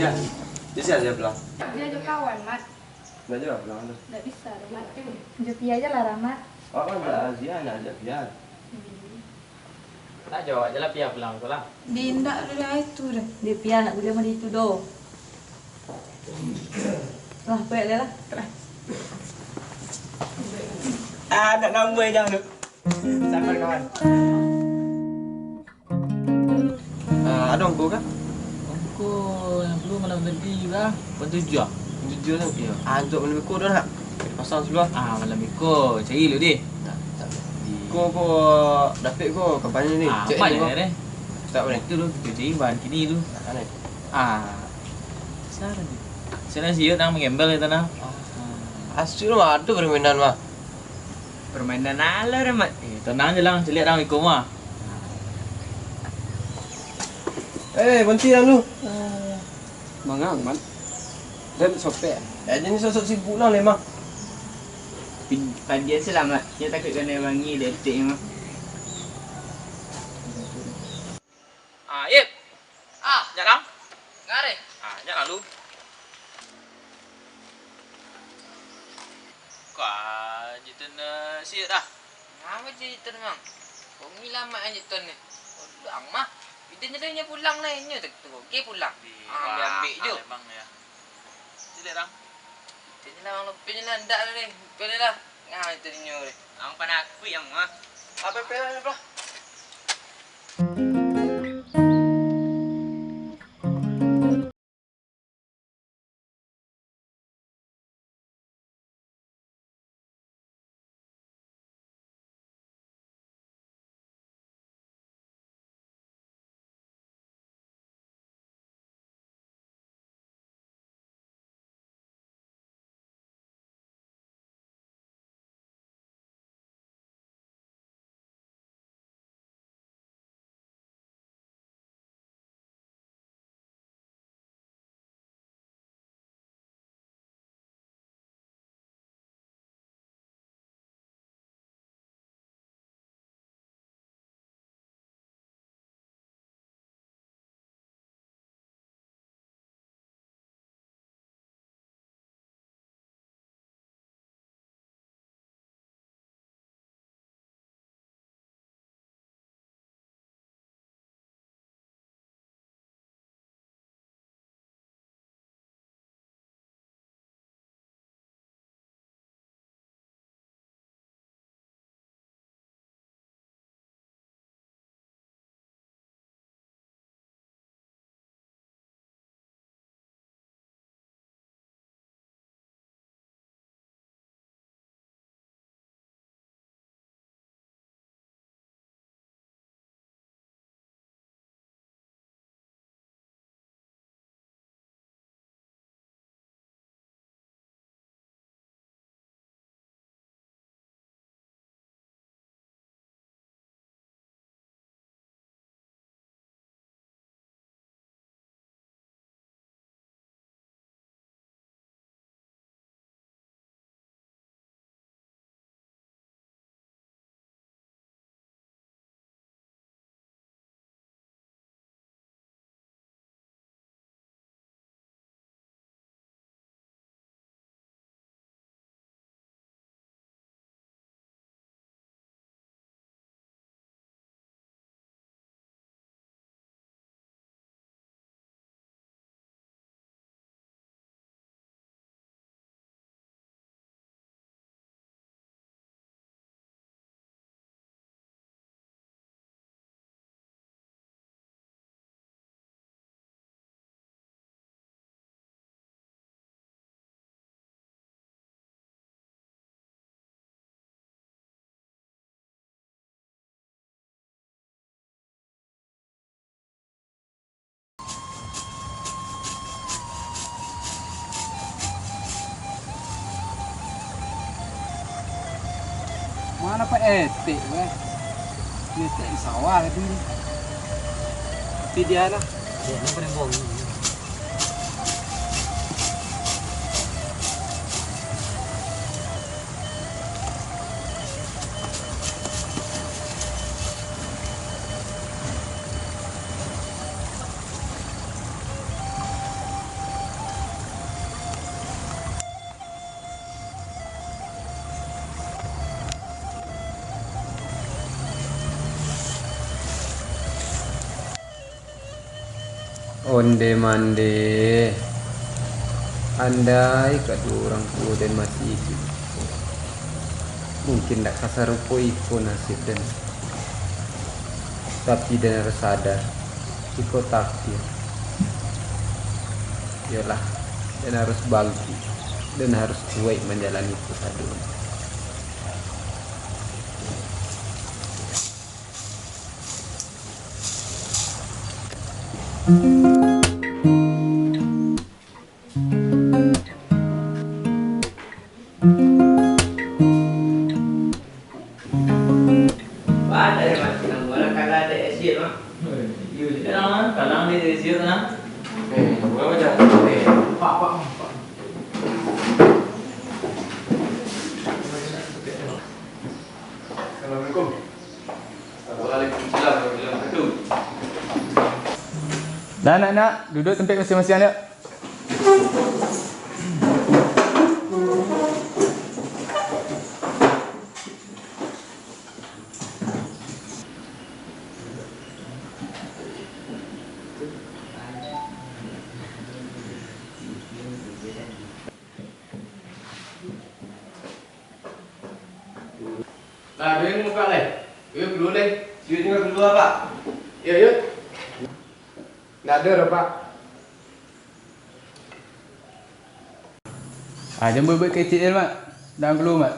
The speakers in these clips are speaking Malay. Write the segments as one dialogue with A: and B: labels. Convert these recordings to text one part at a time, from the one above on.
A: Dia. Dia siapa pulang?
B: Dia juga kawan, Mat.
A: Nggak juga pulang tuh.
B: Nggak bisa, Mat. Jopi aja lah, Rahmat.
A: Oh, enggak, dia aja biar.
C: Tak jawab aja lah pihak pulang tu lah.
B: Dinda udah itu dah. Dia pia nak boleh mandi itu doh. Lah, baik lah.
C: Ada nombor jangan tu. Sampai kawan.
A: Ada ongko kan?
C: Aku yang perlu mana tadi lah. Pentujuh.
A: Jujur tu. Iya. Untuk malam minggu dah nak. Pasang sebelah.
C: Malam Miko. Cari lu dia.
A: Ko dapat ko kampanye ni.
C: Cek ni ko.
A: Tak boleh.
C: Itu lu kita cari bahan kini tu.
A: Aneh.
C: Sana ni. Sana siut nang menggembel itu nang.
A: Asyik mah ada permainan mah.
C: Permainan ala remat. Tenang je lang. Celiat nang Miko mah.
A: Berhenti lah lu.
D: Mangang man. Dan sopek.
A: Jadi sosok sibuk lah memang.
C: Dia selamat. Dia takut kena wangi dia etik mah. Yep. Jalan. Ngare. Jalan lu. Kau jitan siut dah.
E: Ngapa jitan mang? Kau lama aja jitan ni. Pulang mah. Kita nyelanya pulang lah ini tu. Okey pulang. Ambil je.
C: Memang ya. Silat dah.
E: Kita nyela mang lepas nyela ndak lah ni. Pilih lah. Ngah itu dinyo ni.
C: Ang panak ku yang mah.
E: Apa pilih ni, bro?
D: Mana Pak etik weh. Etik di sawah tadi. Tapi dia lah.
C: Dia nak kena bong.
D: onde mande. Andai kedua orang tua dan masih hidup, mungkin tak kasarupoi pun nasib dan. Tapi dan harus sadar, iko takdir. Yalah, dan harus bangkit dan harus kuat menjalani itu tadi.
C: Ada ya mas, nang orang kalau ada esir mah. Iya, jangan kalang di esir nah.
A: Gua macam.
C: Pak.
A: Assalamualaikum. Waalaikumsalam warahmatullahi wabarakatuh.
F: Dah nak duduk tempat masing-masing dia.
A: Nah, dia muka leh. Yuk dulu leh. Siut juga keluar pak. Yuk.
D: Nggak ada Pak.
F: Jangan buat kecil je mak. Dah keluar mak.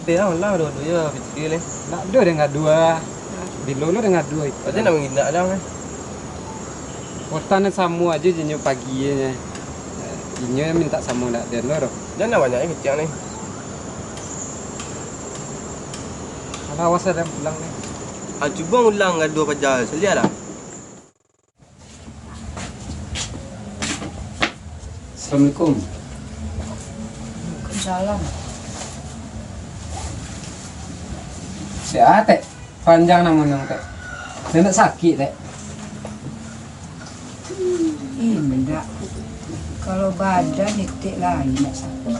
A: Dia lah dua ya video leh.
D: Nggak ada dengan dua. Di lolo dengan dua itu.
A: Macam nak mengindak dah kan.
D: Portanya sama aja jenyo paginya. Jenyo minta sama nggak ada loro.
A: Jangan banyak yang kecil ni.
D: Kalau awas ada pulang nih.
A: Cuba ulang ada dua pajal. Selia dah.
D: Assalamualaikum.
B: Salam.
D: Sehat teh. Panjang namanya teh. Nenek sakit teh.
B: Enggak. Kalau badan itu lain tak sakit.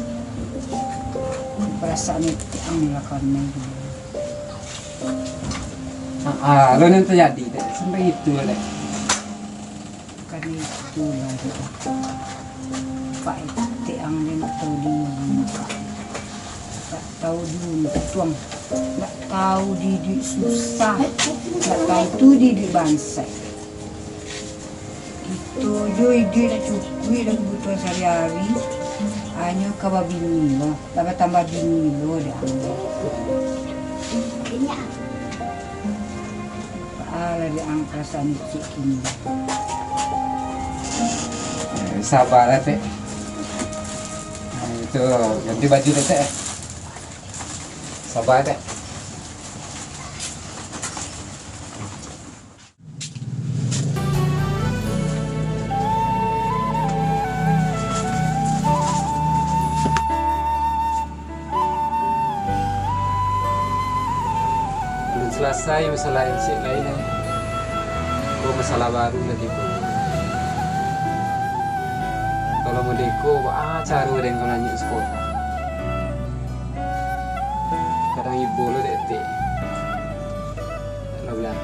B: Perasaan itu yang melakukannya.
D: Lo nanti terjadi teh. Sampai itu teh.
B: Kan itu lah. Pak itu yang dia nak tahu dulu. Tak tahu dulu tuang. Tak tahu didik susah. Tak tahu itu didik bangsa. Itu je dia dah cukup dah kebutuhan sehari-hari. Hanya kabar bini lo. Tambah bini lo dah. Ala dia ang perasaan cik kini.
D: Sabar lah teh. Nah, itu ganti baju teh. Sabar teh. Belum selesai masalah yang lainnya. Kok masalah baru lagi pun. Kalau mau deko, cara orang kalau nanya sekolah. Kadang ibu lo detik. Lo bilang.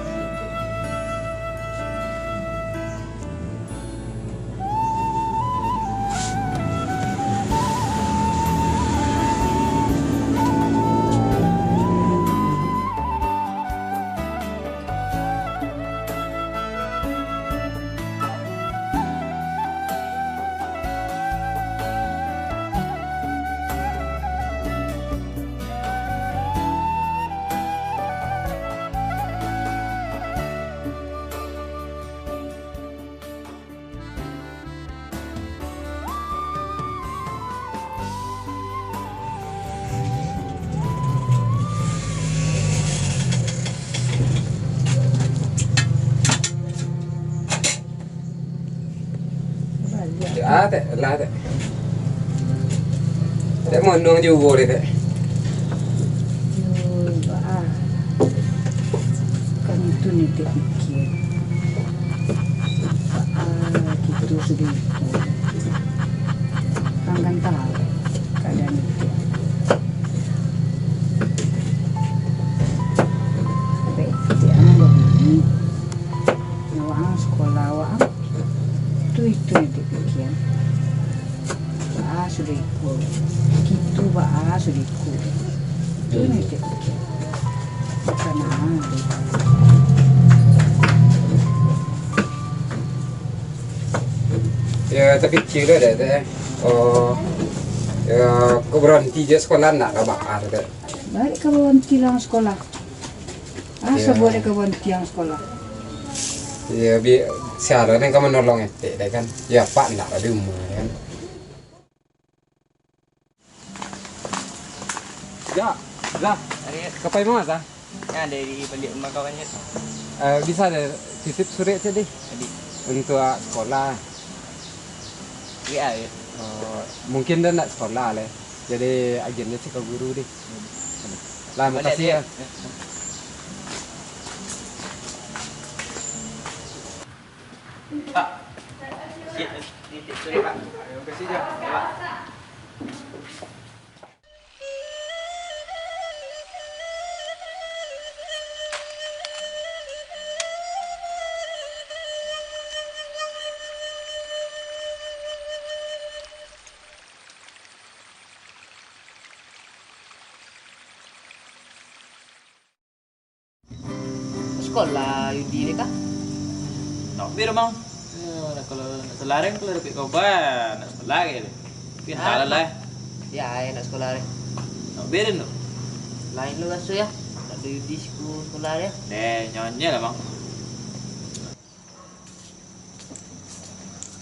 D: Teh, lah teh. Teh mau nong juga deh teh.
B: Kan itu nih dia pikir. Gitu sedih. Kan tahu keadaan itu. Baik, dia nggak begini. Wang sekolah wang itu yang dipikir. Sudah ikut. Gitu sudah ikut. Itu yang dipikir. Bukan
D: Ya tapi kira deh teh. Oh, ya kau berhenti je sekolah nak kabar teh.
B: baik kawan tilang sekolah. Asa boleh kawan tiang sekolah.
D: Ya bi siapa yang kamu nolong itu deh kan? Ya pak nak ada umur kan? Ya, lah. Kapai mau sah?
C: Ya dari balik rumah kawannya.
D: Bisa deh titip surat tadi untuk sekolah.
C: Ya ya.
D: Mungkin dia nak sekolah lah. Jadi agennya sih ke guru deh. Lah makasih ya.
C: Pak. Titip surat Pak.
A: Terima kasih je.
C: Pak.
E: Sekolah Yudi ni kah?
C: Nak biar bang. Kalau nak selarang kalau dapat kabar nak sekolah ke. Tapi entahlah lah.
E: Ya, nak sekolah ni.
C: Nak biar tu.
E: Lain lu rasa ya. Tak ada Yudi sekolah dia.
C: Nyonya lah bang.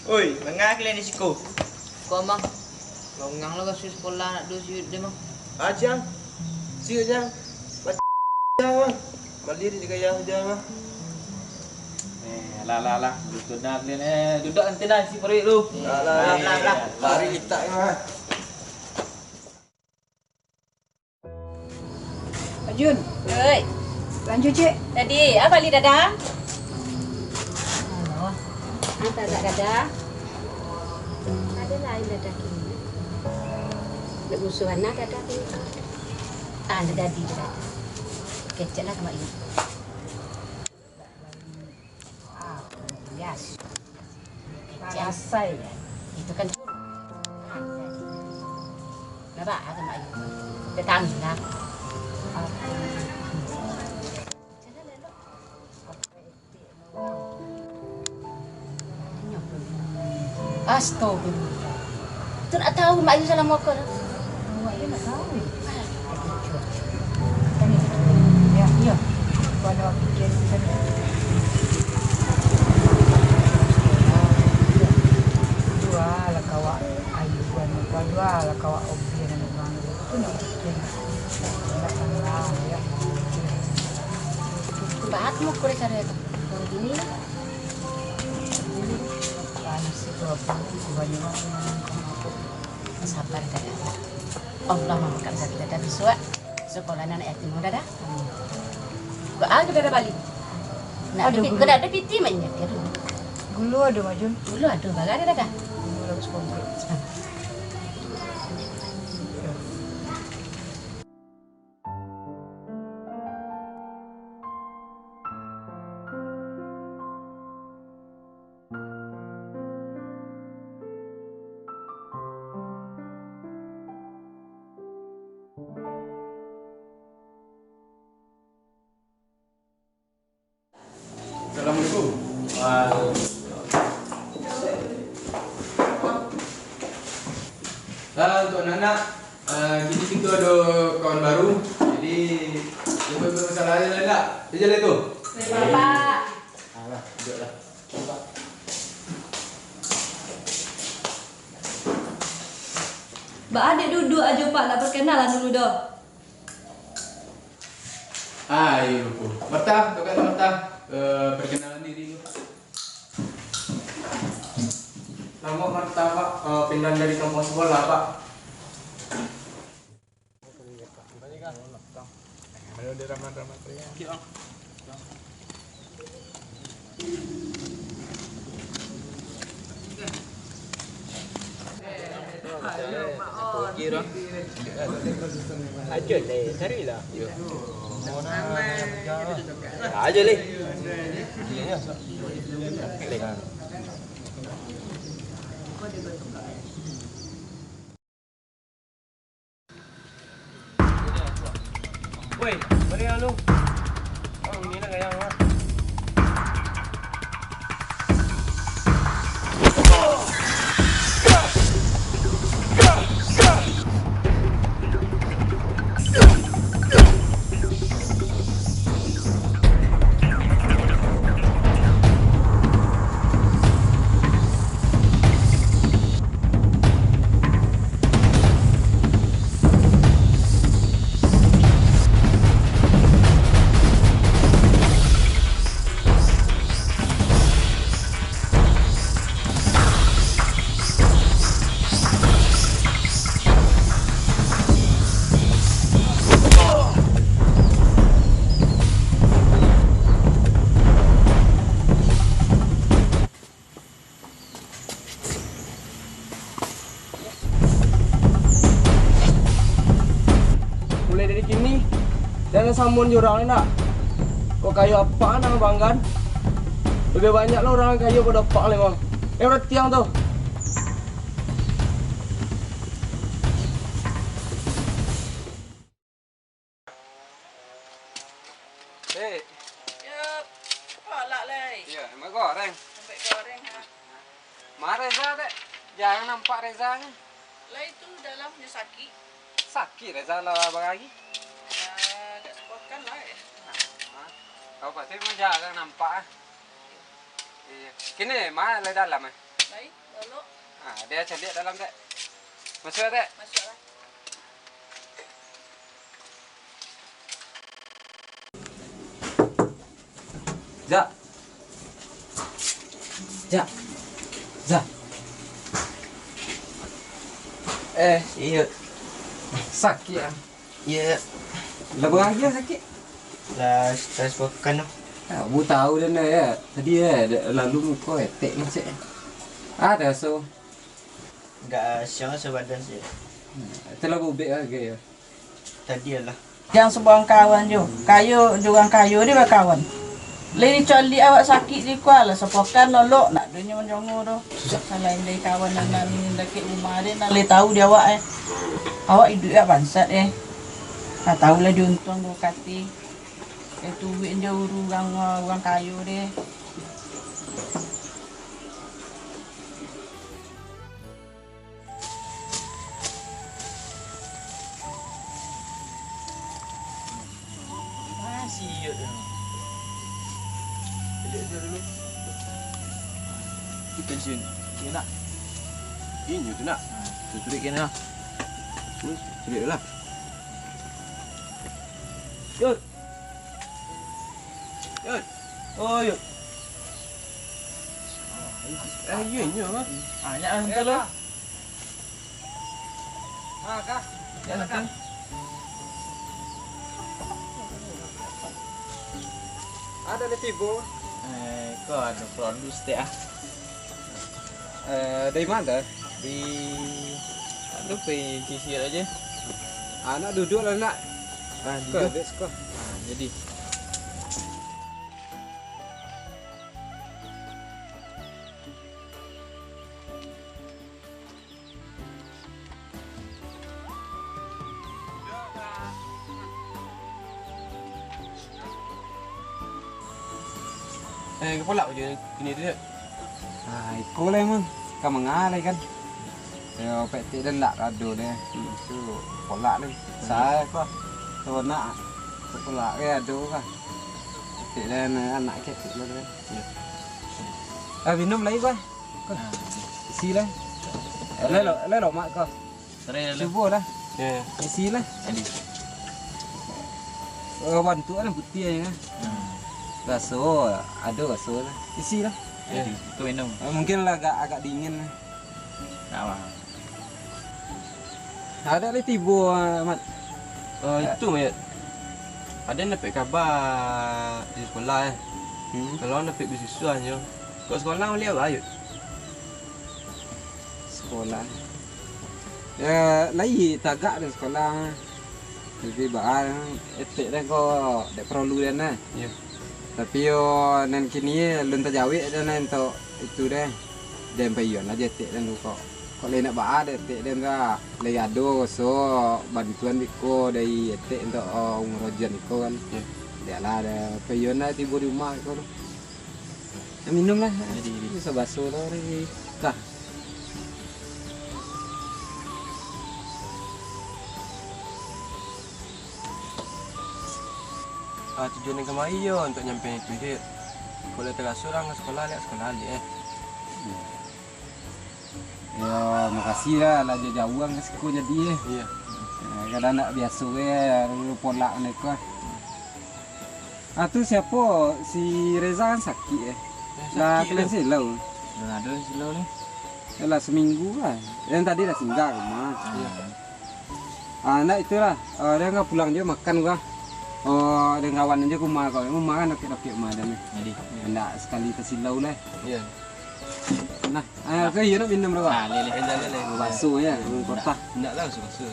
C: Oi, mengah kalian ni siko.
E: Kau mang. Kau ngang lu rasa sekolah nak dua siut dia mang.
A: Ajang. Siut jang. Jang. Balik dia gaya jang.
C: Lah. Duduk nak kalian duduk nanti dah si perik lu.
A: Lah. Lari kita mah.
B: Jun,
G: Oi,
B: lanjut cik.
G: tadi apa li dadah? Apa tak dadah? Ada lain dadah kini. Nak musuhan nak dadah kini. Dadah di dadah. Kecek lah sama ini.
B: Yes. Rasai.
G: Itu kan curut. Nampak sama ini. Datang lah. Astagfirullah. Tu nak tahu mak Ayu salam apa dah?
B: Awak dia nak tahu. Ya. Kalau fikir macam ni. Dua lah kawak ayu buan muka dua lah kawak obi dan orang itu nak fikir. Nak kenal ya.
G: Bahat mo ko rin cara itu. Kalau gini,
B: Paano si Papa? Banyak
G: sabar dadah. Allah memakan sakit dadah biswa. Sekolah anak yatim mo dadah. Baag dadah balik. Nah,
B: Aduh,
G: ada ada piti mainnya.
B: Gulu ada maju.
G: Dulu aduh baga dadah.
B: Gulu harus komplit.
A: Assalamualaikum. Untuk anak-anak, kita ada kawan baru. Jadi, dia bermasalah dia tak? Dia jalan tu?
G: Bapak.
A: Alah, duduklah.
H: Mbak adik duduk aja Pak, nak perkenalan dulu dah.
A: Ya lupa. Marta, tukar Marta. Perkenalan diri dulu. Nama martabak pindahan dari kampung sebelah, Pak.
C: Kira. Aja deh, carilah. Aja leh. Woi, mari lu. Oh, ini nak gaya apa?
I: Jangan sambun jurang ni nak. Kau kayu apa nak banggan? Lebih banyak lah orang kayu pada pak ni bang. Udah tiang tu.
D: Dek.
E: Ya, palak leh.
D: Ya, mak goreng.
E: Sampai goreng ha.
D: Mak Reza dek. Jangan nampak Reza ni.
E: Lah itu dalamnya sakit.
D: Sakit Reza lah abang lagi.
E: Tak sepakan lah.
D: Kau pasti mau jangan nampak. Iya. Kini mak le dalam eh.
E: Baik, lalu
D: Dia cedek dalam dek. Masuk dek.
E: masuklah.
I: Jak. Jak. Jak.
J: Iya.
I: Sakit ah.
J: Iya.
I: Labang lagi sakit.
J: Lah, stres bukan tu.
I: Bu tahu dah ya. Tadi lalu kau etek macam. Ada so.
J: Enggak siang sebadan sih.
I: Telah bubek lagi ya.
J: Tadi lah.
K: Yang sebuang kawan jo. Kayu juga kayu dia berkawan. Lini coli awak sakit di kuala sepokan lolok nak dunia menjongo tu. Selain dari kawan nan dekat rumah dia nak le tahu dia awak Awak hidup ya bansat Tak tahulah dia untung tu kati. Itu duit je urang kayu dia.
J: Masih iya tu.
A: Dia dulu. Di pensiun. Dia nak. Ini tu nak. Tutup kena lah. Terus, cerit lah. Yud. Yud. Oh, Yud. Iya, iya, mah.
K: Banyak hantar lo.
D: Kak.
K: Ya, hantar.
D: Ada le tibo.
C: Kau ada produs teh ah.
D: Dari mana?
C: Di lu pergi kisir aja.
D: Anak duduk lah nak.
C: Duduk.
D: Duduk sekolah.
C: Jadi
A: Kau pulak je kini tu.
D: Ikut lah emang. Kau mengalih kan. Ya, petik dan lak rado ni. Tu polak ni. Saya kau. Tu nak. Tu polak ke ado kah. Petik dan anak ketik lah tu. Minum lagi kau. Isi lah. Lelok mak kau.
C: serai lah.
D: Cuba lah.
A: Ya.
D: Isi lah.
C: Jadi.
D: Bantu kan putih kan. Raso, ada raso lah. Isi lah.
C: Jadi tu minum.
D: Mungkin lah agak dingin lah.
C: Nak bang.
D: Ada lagi tiba Mat.
I: Itu Mat. Ada dapat kabar di sekolah Kalau dapat beasiswa je. Kau sekolah boleh apa ayut?
D: Sekolah. Ya, lagi tagak di sekolah. Jadi bahar etik dah kau dak perlu dah nah.
I: Ya.
D: Tapi yo nan kini lun tajawik dah nan to itu dah. Dan payon aja etik dan kau. Kau le nak bahar etik dan ka le ado so bantuan biko dari etik untuk ngurojan iko kan.
I: Ya.
D: Dia lah ada payon lah tiba di rumah kau. Minum lah. Jadi bisa basuh lah ni. Dah.
I: Tujuan yang kemari je untuk nyampe itu je. Kalau terasa orang sekolah lihat.
D: Ya, makasih lah jauh ke siku jadi.
I: Iya.
D: Kadang nak biasa polak mereka. Tu siapa? Si Reza kan sakit Lah kalian silau.
C: Dan ada silau ni.
D: Yalah seminggu lah. Yang tadi dah singgah rumah.
C: Iya.
D: Nak itulah. Dia enggak pulang dia makan gua. Ada kawan aja rumah kau. Rumah kan nakik rumah dah ni.
C: Jadi.
D: Hendak sekali tersilau lah.
I: Iya.
D: Nah, kau iya nak minum berapa?
I: Lele.
D: Basuh ya, kota.
I: Enggak lah suka.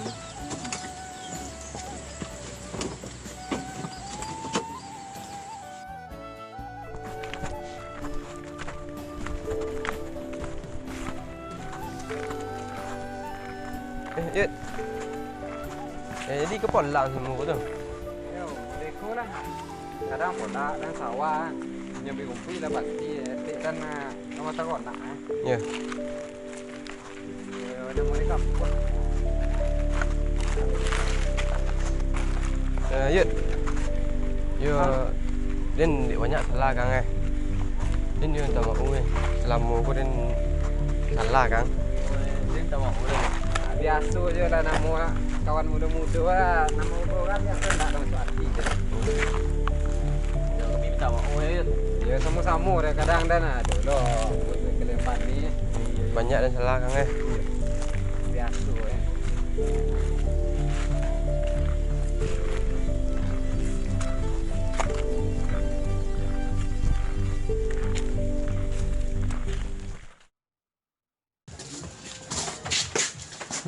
I: Yud. Jadi ke Polang semua tu.
D: Deko lah. Kadang polak dan sawah. Yang berkumpul lah pasti. Etik kan nama takut nak.
I: Ya.
D: Ada mulai kampung.
I: Yud. Yo, Din dia banyak salah Kang Din dia tak mau selama aku Din salah Kang.
C: Din tak mau dah.
D: Biasa je lah nama kawan muda-muda lah. Nama orang biasa tak ada masuk hati je.
C: Jangan kami minta maaf
D: Ya sama-sama dah kadang dah ada loh. Kelempan ni.
I: Banyak dan salah Kang
D: Biasa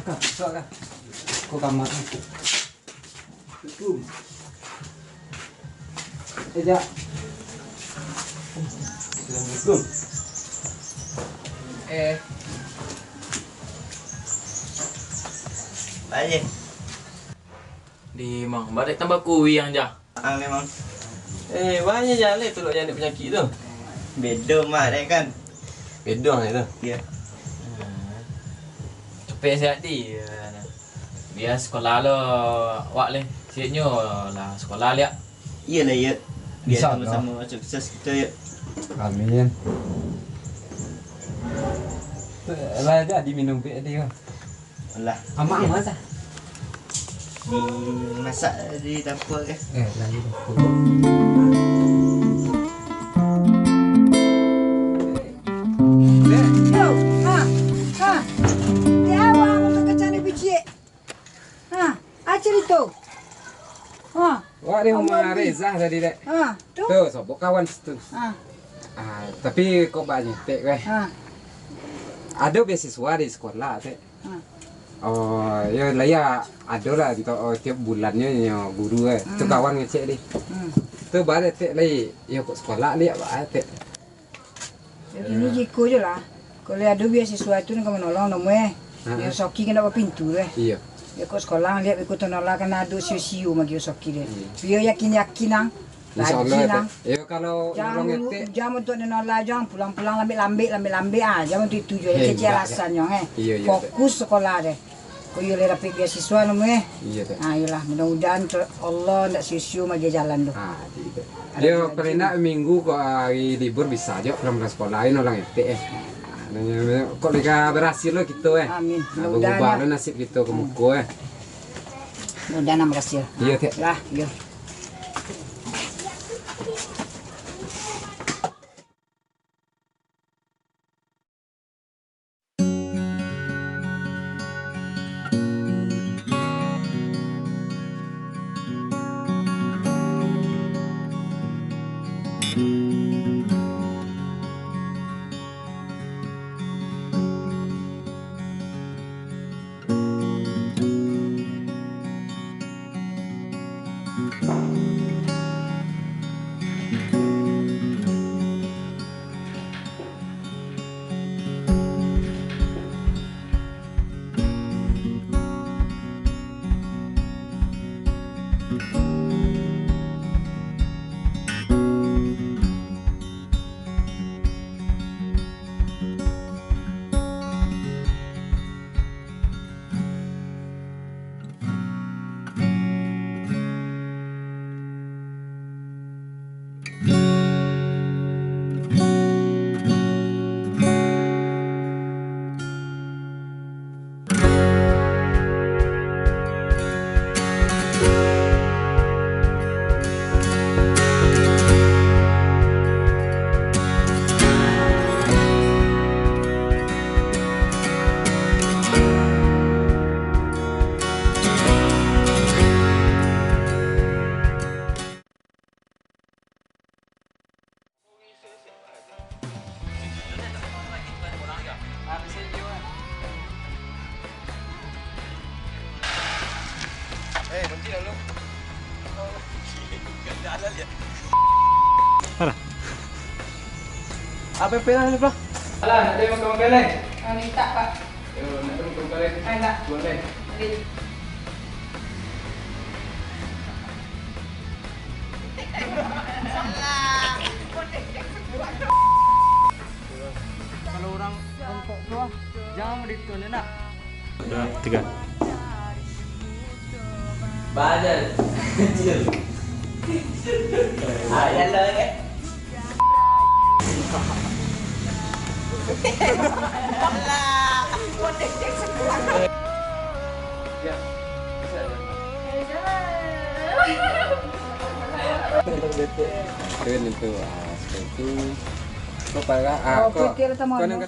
D: Kak, sok kak. Kau kamar. Tutup. Ejak.
I: Assalamualaikum.
J: Baik.
C: Di mang balik tambah kuih yang jah.
J: Memang.
I: Banyak jalan tu yang ada penyakit tu.
J: Beda mak dia kan.
I: Beda ni tu.
J: Ya.
C: Cepet sihat di. Biar sekolah lo awak le. Sihatnya lah sekolah lihat.
J: Iyalah ya. Biar
D: InsyaAllah.
J: sama-sama sukses kita ya.
D: Amin. Lah jadi minum pek dia.
J: Alah.
D: Amak masa.
J: Dimasak di dapur kan.
D: Lagi
B: Yo, dia awak mau kacang biji. Acer itu.
D: Wah, dia rumah Reza tadi dek.
B: Tu.
D: Tu, sobok kawan situ. Tapi kok banyak tek weh. Ada beasiswa di sekolah tek. Oh, ya lah ya ada lah untuk tiap bulannya ya guru tu kawan ngecek di. Tu balik tek lagi. Ya kok sekolah lihat bah tek.
B: Ini jiko je lah. Kalau ada beasiswa itu nak menolong namanya. Ya soki kena apa pintu
D: Iya.
B: Ya kok sekolah lihat ikut tolak kan ada siu-siu magi soki dia. Dia yakin nang.
D: Insyaallah. Ya kalau
B: Jangan jam untuk nolak jangan pulang-pulang lambe jam untuk itu je kecil alasannya
D: Iya.
B: Fokus sekolah deh. Kau yo le dapat beasiswa namanya.
D: Iya tek.
B: Ayolah mudah-mudahan Allah ndak siu magi jalan tu.
D: Dia pernah minggu kok hari libur bisa aja pulang sekolahin orang ete. Kok leka berhasil lo gitu
B: Amin.
D: Berubah lo nasib gitu ke muka
B: Mudah-mudahan berhasil.
D: Iya tek.
B: Lah, yo.
I: Berhenti dulu. Jalan ya.
F: Apa pelan ni, Pak? Alah, nak ada makan-makan lain.
K: Minta Pak.
F: Yo, nak ada makan-makan lain.
K: Nak.
F: Boleh.
D: Kalau orangongkok tuh, jangan begitu nak.
F: 2, 3.
E: Badan kecil. Jalan ke?
D: Keren itu, seperti itu. Kau parah,
B: Oh, pikir teman.
D: kau yang